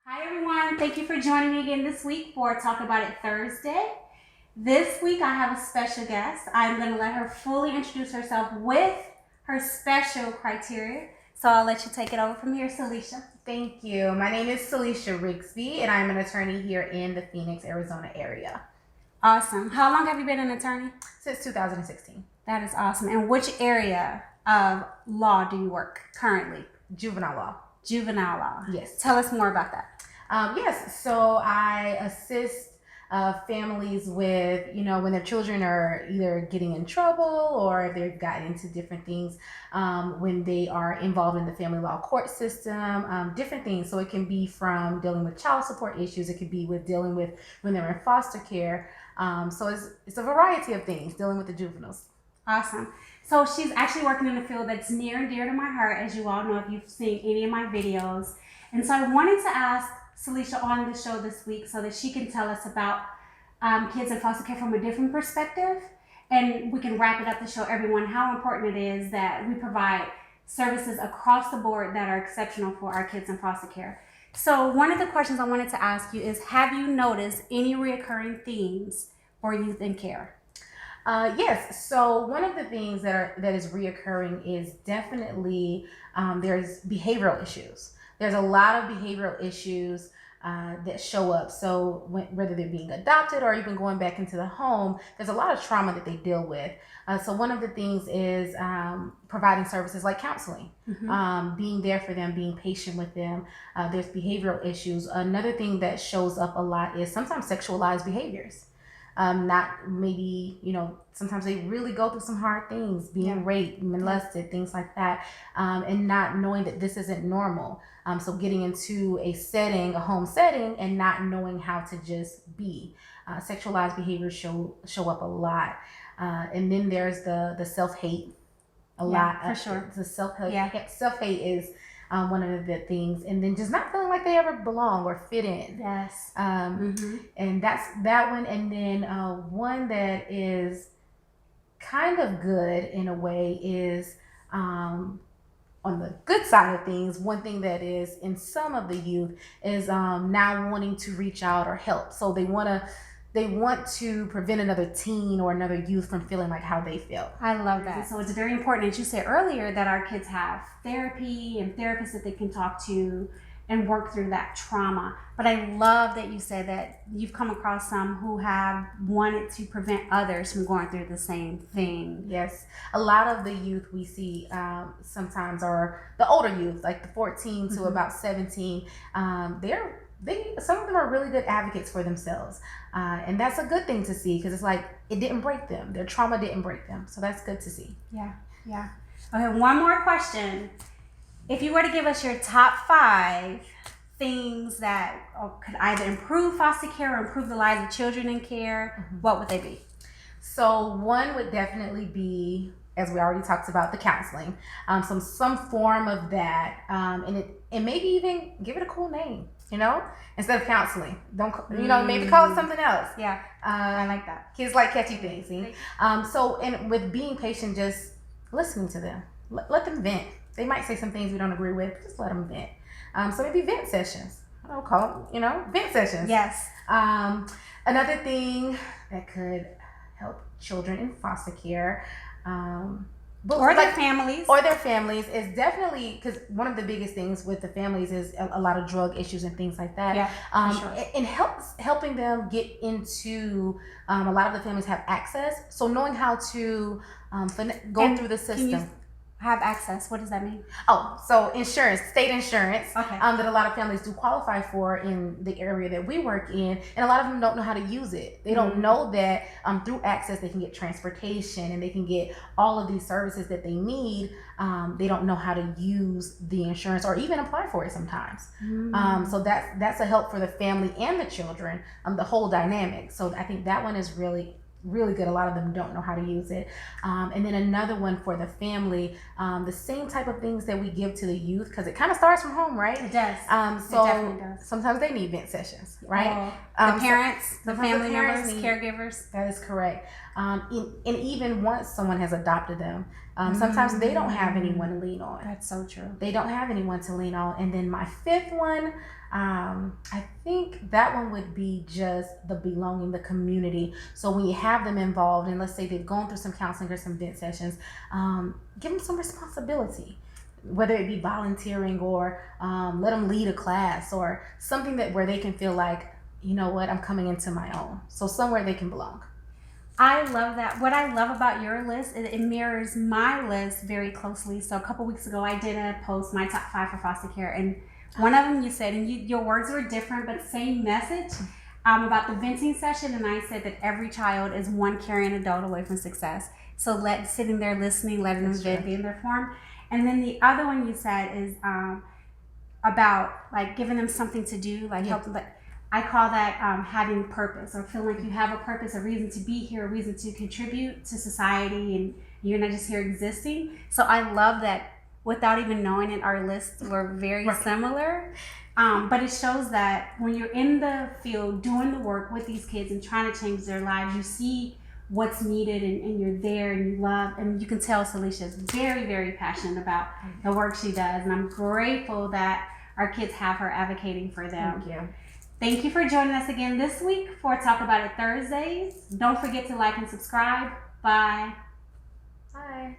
Hi everyone, thank you for joining me again this week for Talk About It Thursday. This week I have a special guest. I'm going to let her fully introduce herself with her special criteria. So I'll let you take it over from here, Celicia. Thank you. My name is Celicia Rigsby, and I'm an attorney here in the Phoenix, Arizona area. Awesome. How long have you been an attorney? Since 2016. That is awesome. And which area of law do you work currently? Juvenile law. Juvenile law. Yes. Tell us more about that. Yes. So I assist families with, when their children are either getting in trouble or if they've gotten into different things, when they are involved in the family law court system, different things. So it can be from dealing with child support issues. It could be with dealing with when they're in foster care. So it's a variety of things dealing with the juveniles. Awesome. So she's actually working in a field that's near and dear to my heart, as you all know if you've seen any of my videos. And so I wanted to ask Celicia on the show this week so that she can tell us about kids in foster care from a different perspective. And we can wrap it up to show everyone how important it is that we provide services across the board that are exceptional for our kids in foster care. So one of the questions I wanted to ask you is, have you noticed any recurring themes for youth in care? Yes. So one of the things that is reoccurring is definitely there's behavioral issues. There's a lot of behavioral issues that show up. So whether they're being adopted or even going back into the home, there's a lot of trauma that they deal with. So one of the things is providing services like counseling, being there for them, being patient with them. There's behavioral issues. Another thing that shows up a lot is sometimes sexualized behaviors. Not maybe, sometimes they really go through some hard things, being raped, molested, things like that, and not knowing that this isn't normal. So getting into a home setting, and not knowing how to just be. Sexualized behaviors show up a lot. And then there's the self-hate a lot. For sure. The self-hate is one of the things, and then just not feeling like they ever belong or fit in. Yes. And that's that one. And then one that is kind of good in a way is on the good side of things. One thing that is in some of the youth is now wanting to reach out or help. So they want to prevent another teen or another youth from feeling like how they feel. I love that. So it's very important, as you said earlier, that our kids have therapy and therapists that they can talk to and work through that trauma. But I love that you said that you've come across some who have wanted to prevent others from going through the same thing. Yes. A lot of the youth we see sometimes are the older youth, like the 14 to about 17. Some of them are really good advocates for themselves. And that's a good thing to see, because it's like it didn't break them. Their trauma didn't break them. So that's good to see. Yeah. Okay, one more question. If you were to give us your top 5 things that could either improve foster care or improve the lives of children in care, what would they be? So one would definitely be, as we already talked about, the counseling. Some form of that. And maybe even give it a cool name. Instead of counseling, maybe call it something else. Yeah, I like that. Kids like catchy things. See? And with being patient, just listening to them, let them vent. They might say some things we don't agree with. Just let them vent. So maybe vent sessions. I don't call them, vent sessions. Yes. Another thing that could help children in foster care. Or their families is definitely, because one of the biggest things with the families is a lot of drug issues and things like that. Yeah, for sure. And helping them get into, a lot of the families have access. So knowing how to go through the system. Have access. What does that mean? So insurance, state insurance, okay. That a lot of families do qualify for in the area that we work in, and a lot of them don't know how to use it. They don't know that through access they can get transportation and they can get all of these services that they need. They don't know how to use the insurance or even apply for it sometimes. So that's a help for the family and the children, the whole dynamic. So I think that one is really good. A lot of them don't know how to use it. And then another one for the family, the same type of things that we give to the youth, because it kind of starts from home, right? It does. So it definitely does. Sometimes they need vent sessions, right? The parents, so the family parents members, caregivers. That is correct. And even once someone has adopted them, sometimes they don't have anyone to lean on. That's so true. They don't have anyone to lean on. And then my fifth one, I think that one would be just the belonging, the community. So when you have them involved, and let's say they've gone through some counseling or some vent sessions, give them some responsibility, whether it be volunteering or let them lead a class or something that where they can feel like, you know what, I'm coming into my own. So somewhere they can belong. I love that. What I love about your list, it mirrors my list very closely. So a couple weeks ago, I did a post, my top 5 for foster care, and one of them you said, and your words were different, but same message about the venting session. And I said that every child is one caring adult away from success. So sitting there listening, letting them vent, being their form. And then the other one you said is about like giving them something to do, like help them. I call that having purpose, or feeling like you have a purpose, a reason to be here, a reason to contribute to society, and you're not just here existing. So I love that without even knowing it, our lists were very similar. But it shows that when you're in the field doing the work with these kids and trying to change their lives, you see what's needed, and you're there and you love, and you can tell Salisha is very, very passionate about the work she does. And I'm grateful that our kids have her advocating for them. Thank you. Thank you for joining us again this week for Talk About It Thursdays. Don't forget to like and subscribe. Bye. Bye.